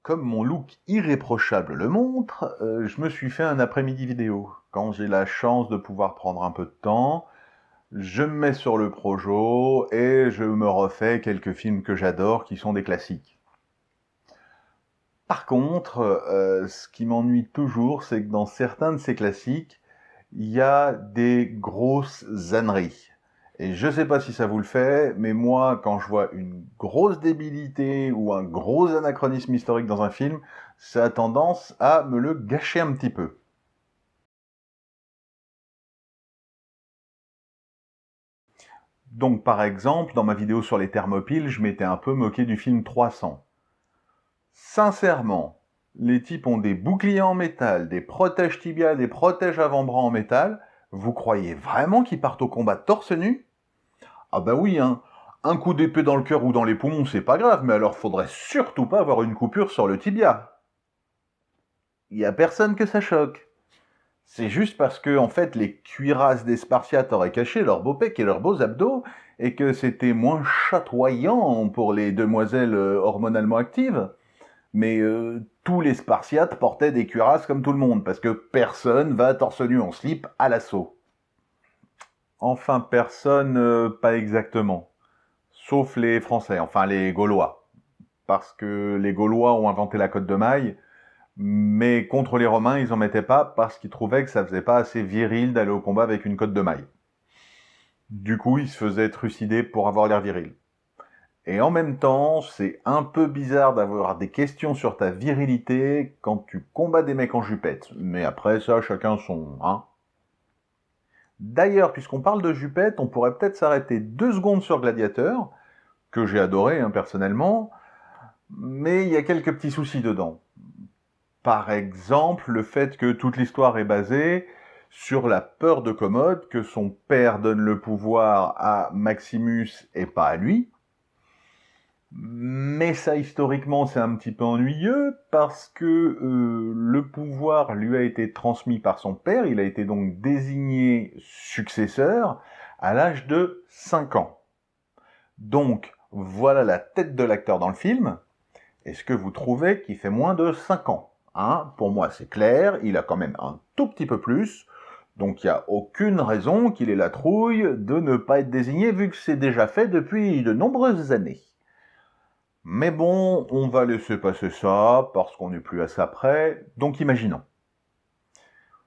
Comme mon look irréprochable le montre, je me suis fait un après-midi vidéo. Quand j'ai la chance de pouvoir prendre un peu de temps, je me mets sur le Projo et je me refais quelques films que j'adore qui sont des classiques. Par contre, ce qui m'ennuie toujours, c'est que dans certains de ces classiques, il y a des grosses âneries. Et je sais pas si ça vous le fait, mais moi, quand je vois une grosse débilité ou un gros anachronisme historique dans un film, ça a tendance à me le gâcher un petit peu. Donc par exemple, dans ma vidéo sur les Thermopyles, je m'étais un peu moqué du film 300. Sincèrement, les types ont des boucliers en métal, des protèges tibia, des protèges avant-bras en métal. Vous croyez vraiment qu'ils partent au combat torse nu? Ah bah oui, hein. Un coup d'épée dans le cœur ou dans les poumons, c'est pas grave, mais alors faudrait surtout pas avoir une coupure sur le tibia. Y a personne que ça choque. C'est juste parce que, en fait, les cuirasses des Spartiates auraient caché leurs beaux pecs et leurs beaux abdos, et que c'était moins chatoyant pour les demoiselles hormonalement actives. Mais tous les Spartiates portaient des cuirasses comme tout le monde, parce que personne va torse nu en slip à l'assaut. Enfin, personne, pas exactement. Sauf les Français, enfin les Gaulois. Parce que les Gaulois ont inventé la cotte de maille, mais contre les Romains, ils en mettaient pas parce qu'ils trouvaient que ça faisait pas assez viril d'aller au combat avec une cotte de maille. Du coup, ils se faisaient trucider pour avoir l'air viril. Et en même temps, c'est un peu bizarre d'avoir des questions sur ta virilité quand tu combats des mecs en jupette. Mais après ça, chacun son... hein. D'ailleurs, puisqu'on parle de jupette, on pourrait peut-être s'arrêter 2 secondes sur Gladiateur, que j'ai adoré personnellement, mais il y a quelques petits soucis dedans. Par exemple, le fait que toute l'histoire est basée sur la peur de Commode, que son père donne le pouvoir à Maximus et pas à lui. Mais ça, historiquement, c'est un petit peu ennuyeux parce que le pouvoir lui a été transmis par son père. Il a été donc désigné successeur à l'âge de 5 ans. Donc, voilà la tête de l'acteur dans le film. Est-ce que vous trouvez qu'il fait moins de 5 ans? Pour moi, c'est clair, il a quand même un tout petit peu plus. Donc, il n'y a aucune raison qu'il ait la trouille de ne pas être désigné, vu que c'est déjà fait depuis de nombreuses années. Mais bon, on va laisser passer ça, parce qu'on n'est plus à ça près, donc imaginons.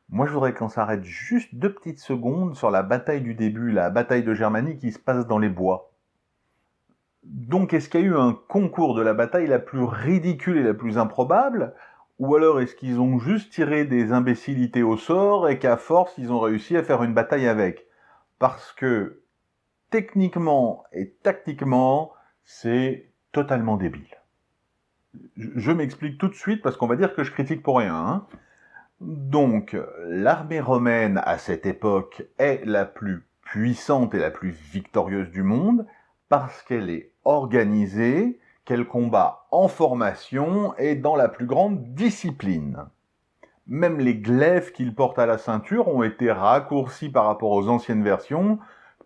Moi, je voudrais qu'on s'arrête juste 2 petites secondes sur la bataille du début, la bataille de Germanie qui se passe dans les bois. Donc, est-ce qu'il y a eu un concours de la bataille la plus ridicule et la plus improbable? Ou alors est-ce qu'ils ont juste tiré des imbécilités au sort et qu'à force, ils ont réussi à faire une bataille avec? Parce que, techniquement et tactiquement, c'est totalement débile. Je m'explique tout de suite parce qu'on va dire que je critique pour rien. Donc, l'armée romaine à cette époque est la plus puissante et la plus victorieuse du monde parce qu'elle est organisée, qu'elle combat en formation et dans la plus grande discipline. Même les glaives qu'il porte à la ceinture ont été raccourcis par rapport aux anciennes versions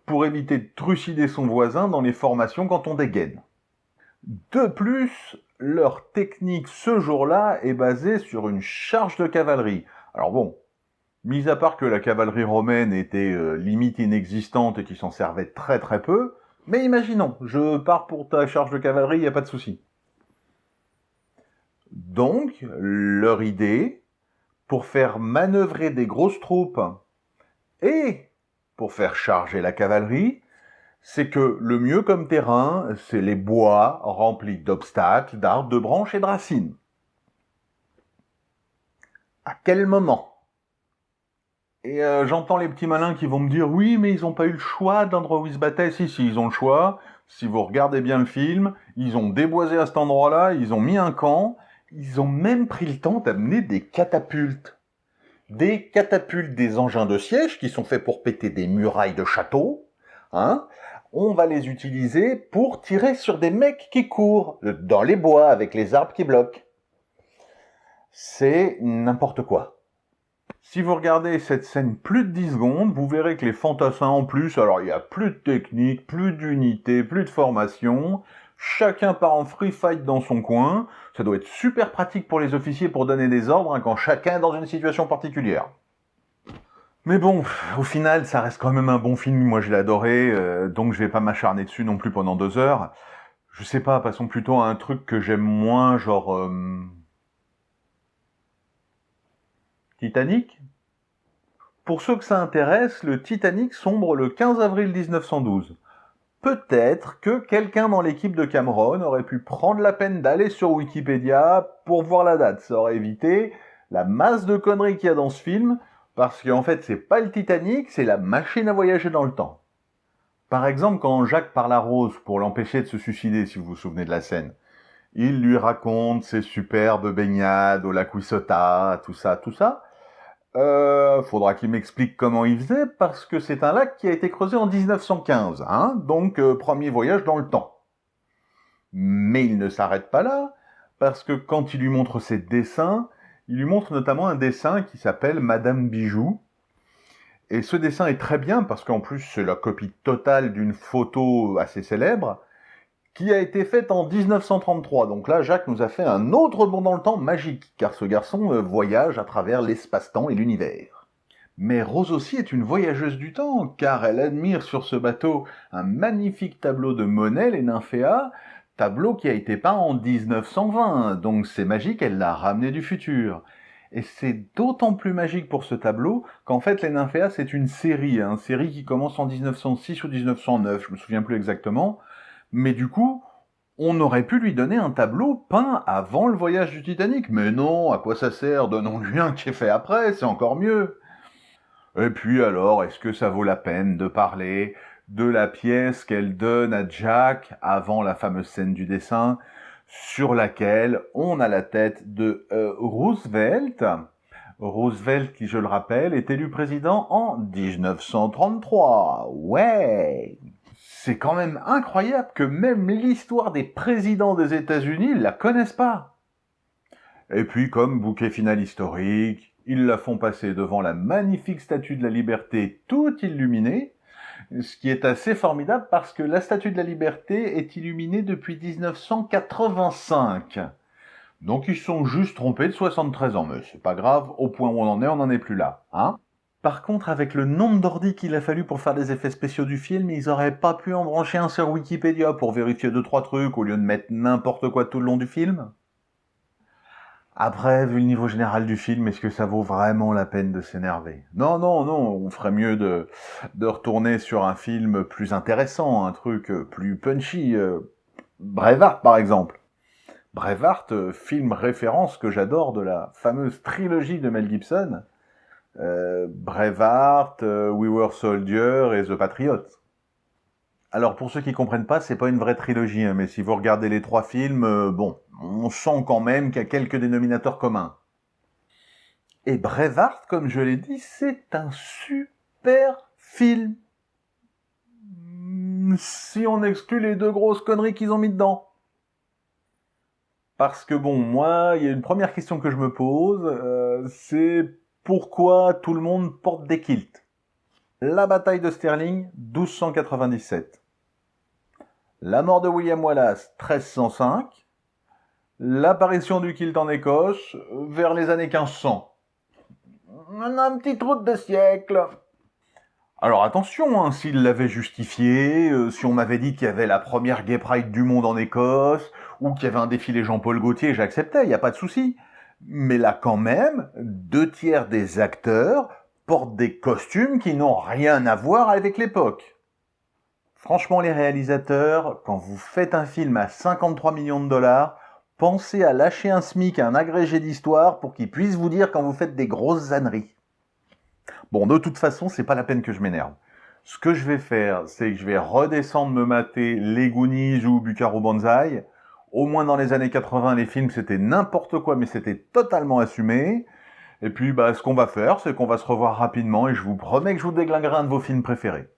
pour éviter de trucider son voisin dans les formations quand on dégaine. De plus, leur technique ce jour-là est basée sur une charge de cavalerie. Alors bon, mis à part que la cavalerie romaine était limite inexistante et qui s'en servait très très peu, mais imaginons, je pars pour ta charge de cavalerie, il n'y a pas de souci. Donc, leur idée, pour faire manœuvrer des grosses troupes et pour faire charger la cavalerie, c'est que le mieux comme terrain, c'est les bois remplis d'obstacles, d'arbres, de branches et de racines. À quel moment? Et j'entends les petits malins qui vont me dire « Oui, mais ils n'ont pas eu le choix de l'endroit où ils se battaient. » Si, ils ont le choix. Si vous regardez bien le film, ils ont déboisé à cet endroit-là, ils ont mis un camp, ils ont même pris le temps d'amener des catapultes. Des catapultes, des engins de siège qui sont faits pour péter des murailles de châteaux. On va les utiliser pour tirer sur des mecs qui courent dans les bois avec les arbres qui bloquent. C'est n'importe quoi. Si vous regardez cette scène plus de 10 secondes, vous verrez que les fantassins en plus, alors il n'y a plus de technique, plus d'unité, plus de formation. chacun part en free fight dans son coin. Ça doit être super pratique pour les officiers pour donner des ordres quand chacun est dans une situation particulière. Mais bon, au final, ça reste quand même un bon film, moi je l'ai adoré, donc je vais pas m'acharner dessus non plus pendant 2 heures. Je sais pas, passons plutôt à un truc que j'aime moins, genre... Titanic. Pour ceux que ça intéresse, le Titanic sombre le 15 avril 1912. Peut-être que quelqu'un dans l'équipe de Cameron aurait pu prendre la peine d'aller sur Wikipédia pour voir la date. Ça aurait évité la masse de conneries qu'il y a dans ce film, parce qu'en fait, c'est pas le Titanic, c'est la machine à voyager dans le temps. Par exemple, quand Jacques parle à Rose pour l'empêcher de se suicider, si vous vous souvenez de la scène, il lui raconte ses superbes baignades au lac Wissota, tout ça, tout ça. Faudra qu'il m'explique comment il faisait, parce que c'est un lac qui a été creusé en 1915, hein, donc premier voyage dans le temps. Mais il ne s'arrête pas là, parce que quand il lui montre ses dessins, il lui montre notamment un dessin qui s'appelle Madame Bijou. Et ce dessin est très bien, parce qu'en plus c'est la copie totale d'une photo assez célèbre, qui a été faite en 1933. Donc là, Jacques nous a fait un autre bond dans le temps magique, car ce garçon voyage à travers l'espace-temps et l'univers. Mais Rose aussi est une voyageuse du temps, car elle admire sur ce bateau un magnifique tableau de Monet, les Nymphéas, tableau qui a été peint en 1920, donc c'est magique, elle l'a ramené du futur. Et c'est d'autant plus magique pour ce tableau qu'en fait les Nymphéas c'est une série qui commence en 1906 ou 1909, je me souviens plus exactement, mais du coup, on aurait pu lui donner un tableau peint avant le voyage du Titanic. Mais non, à quoi ça sert? Donnons-lui un qui est fait après, c'est encore mieux. Et puis alors, est-ce que ça vaut la peine de parler de la pièce qu'elle donne à Jack avant la fameuse scène du dessin, sur laquelle on a la tête de Roosevelt. Roosevelt, qui, je le rappelle, est élu président en 1933. Ouais! C'est quand même incroyable que même l'histoire des présidents des États-Unis la connaissent pas. Et puis, comme bouquet final historique, ils la font passer devant la magnifique statue de la Liberté toute illuminée, ce qui est assez formidable parce que la statue de la Liberté est illuminée depuis 1985. Donc ils sont juste trompés de 73 ans, mais c'est pas grave, au point où on n'en est plus là, hein. Par contre, avec le nombre d'ordi qu'il a fallu pour faire les effets spéciaux du film, ils auraient pas pu en brancher un sur Wikipédia pour vérifier 2-3 trucs au lieu de mettre n'importe quoi tout le long du film. Après, vu le niveau général du film, est-ce que ça vaut vraiment la peine de s'énerver? Non, non, non, on ferait mieux de retourner sur un film plus intéressant, un truc plus punchy. Braveheart, par exemple. Braveheart, film référence que j'adore de la fameuse trilogie de Mel Gibson. Braveheart, We Were Soldier et The Patriot. Alors pour ceux qui comprennent pas, c'est pas une vraie trilogie, hein, mais si vous regardez les 3 films, bon, on sent quand même qu'il y a quelques dénominateurs communs. Et Braveheart, comme je l'ai dit, c'est un super film. Si on exclut les 2 grosses conneries qu'ils ont mis dedans. Parce que bon, moi, il y a une première question que je me pose, c'est pourquoi tout le monde porte des kilts? La bataille de Stirling, 1297. La mort de William Wallace, 1305. L'apparition du kilt en Écosse, vers les années 1500. On a un petit trou de siècle. Alors attention, hein, s'il l'avait justifié, si on m'avait dit qu'il y avait la première Gay Pride du monde en Écosse, ou qu'il y avait un défilé Jean-Paul Gaultier, j'acceptais, il n'y a pas de souci. Mais là quand même, 2/3 des acteurs portent des costumes qui n'ont rien à voir avec l'époque. Franchement, les réalisateurs, quand vous faites un film à 53 millions de dollars, pensez à lâcher un SMIC à un agrégé d'histoire pour qu'il puisse vous dire quand vous faites des grosses âneries. Bon, de toute façon, c'est pas la peine que je m'énerve. Ce que je vais faire, c'est que je vais redescendre me mater les Goonies ou Buckaroo Banzai. Au moins dans les années 80, les films, c'était n'importe quoi, mais c'était totalement assumé. Et puis, ce qu'on va faire, c'est qu'on va se revoir rapidement et je vous promets que je vous déglinguerai un de vos films préférés.